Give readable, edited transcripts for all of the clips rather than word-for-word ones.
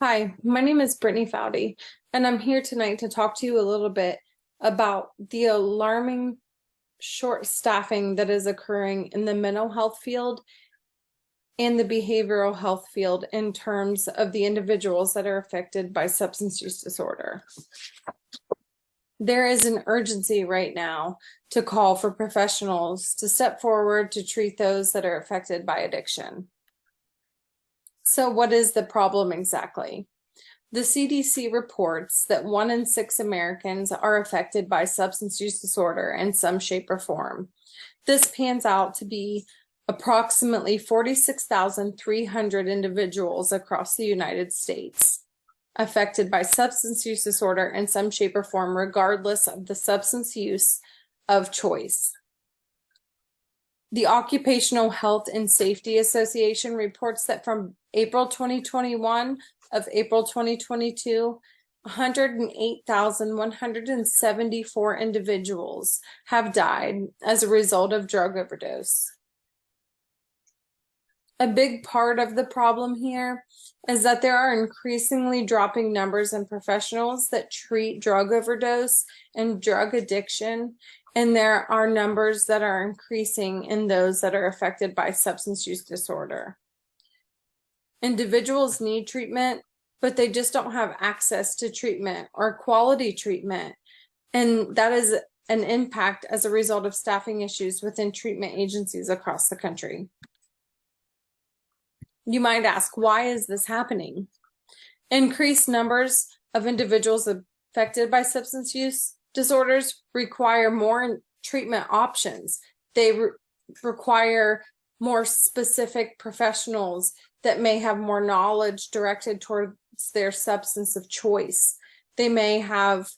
Hi, my name is Brittany Foudy, and I'm here tonight to talk to you a little bit about the alarming short staffing that is occurring in the mental health field and the behavioral health field in terms of the individuals that are affected by substance use disorder. There is an urgency right now to call for professionals to step forward to treat those that are affected by addiction. So what is the problem exactly? The CDC reports that 1 in 6 Americans are affected by substance use disorder in some shape or form. This pans out to be approximately 46,300 individuals across the United States affected by substance use disorder in some shape or form, regardless of the substance use of choice. The Occupational Health and Safety Association reports that from April 2021 of April 2022, 108,174 individuals have died as a result of drug overdose. A big part of the problem here is that there are increasingly dropping numbers in professionals that treat drug overdose and drug addiction, and there are numbers that are increasing in those that are affected by substance use disorder. Individuals need treatment, but they just don't have access to treatment or quality treatment, and that is an impact as a result of staffing issues within treatment agencies across the country. You might ask, why is this happening? Increased numbers of individuals affected by substance use disorders require more treatment options. They require more specific professionals that may have more knowledge directed towards their substance of choice. They may have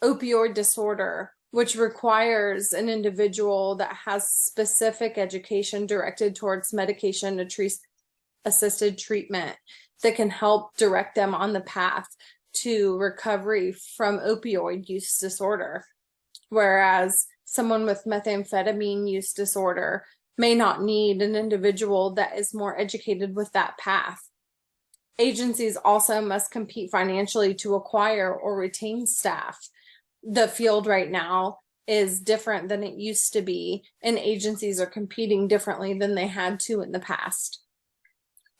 opioid disorder, which requires an individual that has specific education directed towards medication assisted treatment that can help direct them on the path to recovery from opioid use disorder. Whereas someone with methamphetamine use disorder may not need an individual that is more educated with that path. Agencies also must compete financially to acquire or retain staff. The field right now is different than it used to be, and agencies are competing differently than they had to in the past.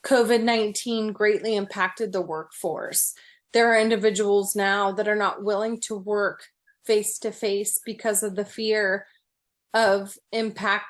COVID-19 greatly impacted the workforce. There are individuals now that are not willing to work face-to-face because of the fear of impact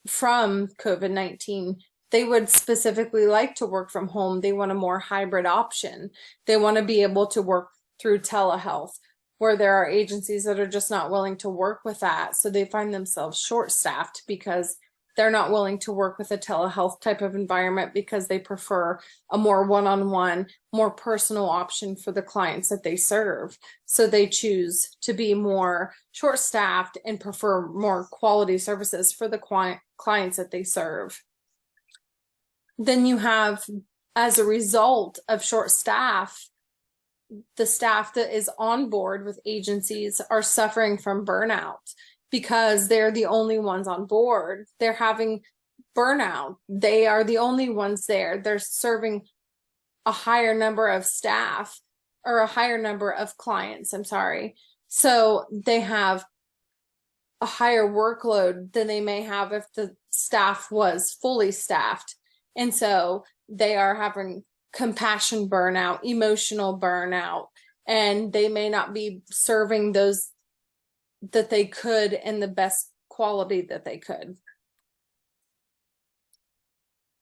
from COVID-19. They would specifically like to work from home. They want a more hybrid option. They want to be able to work through telehealth, where there are agencies that are just not willing to work with that. So they find themselves short-staffed because they're not willing to work with a telehealth type of environment because they prefer a more one-on-one, more personal option for the clients that they serve. So they choose to be more short-staffed and prefer more quality services for the clients that they serve. Then you have, as a result of short staff, the staff that is on board with agencies are suffering from burnout because they're the only ones on board. They're having burnout. They are the only ones there. They're serving a higher number of staff or a higher number of clients, I'm sorry. So they have a higher workload than they may have if the staff was fully staffed. And so they are having compassion burnout, emotional burnout, and they may not be serving those that they could in the best quality that they could.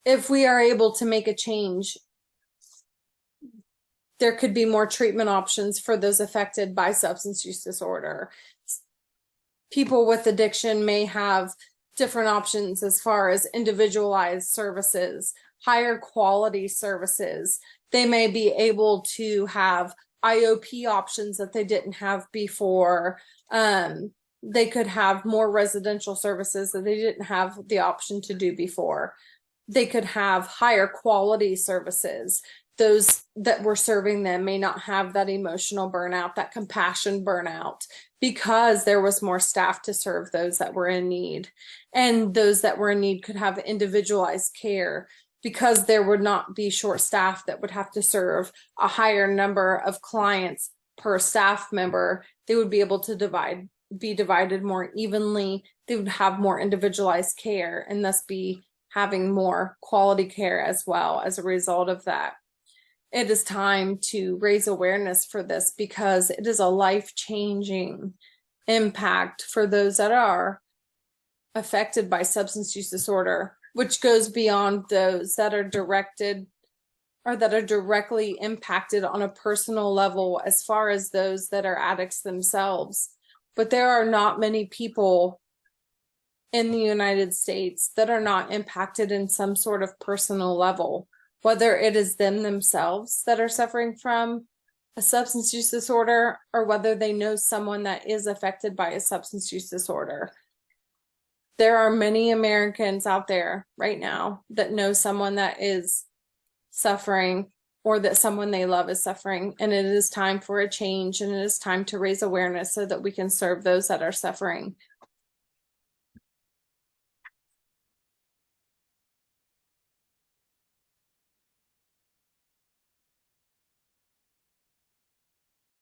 If we are able to make a change, there could be more treatment options for those affected by substance use disorder. People with addiction may have different options as far as individualized services, higher quality services. They may be able to have IOP options that they didn't have before. They could have more residential services that they didn't have the option to do before. They could have higher quality services. Those that were serving them may not have that emotional burnout, that compassion burnout, because there was more staff to serve those that were in need. And those that were in need could have individualized care because there would not be short staff that would have to serve a higher number of clients per staff member. They would be able to be divided more evenly. They would have more individualized care and thus be having more quality care as well as a result of that. It is time to raise awareness for this because it is a life-changing impact for those that are affected by substance use disorder, which goes beyond those that are directed or that are directly impacted on a personal level as far as those that are addicts themselves. But there are not many people in the United States that are not impacted in some sort of personal level, whether it is them themselves that are suffering from a substance use disorder or whether they know someone that is affected by a substance use disorder. There are many Americans out there right now that know someone that is suffering or that someone they love is suffering, and it is time for a change, and it is time to raise awareness so that we can serve those that are suffering.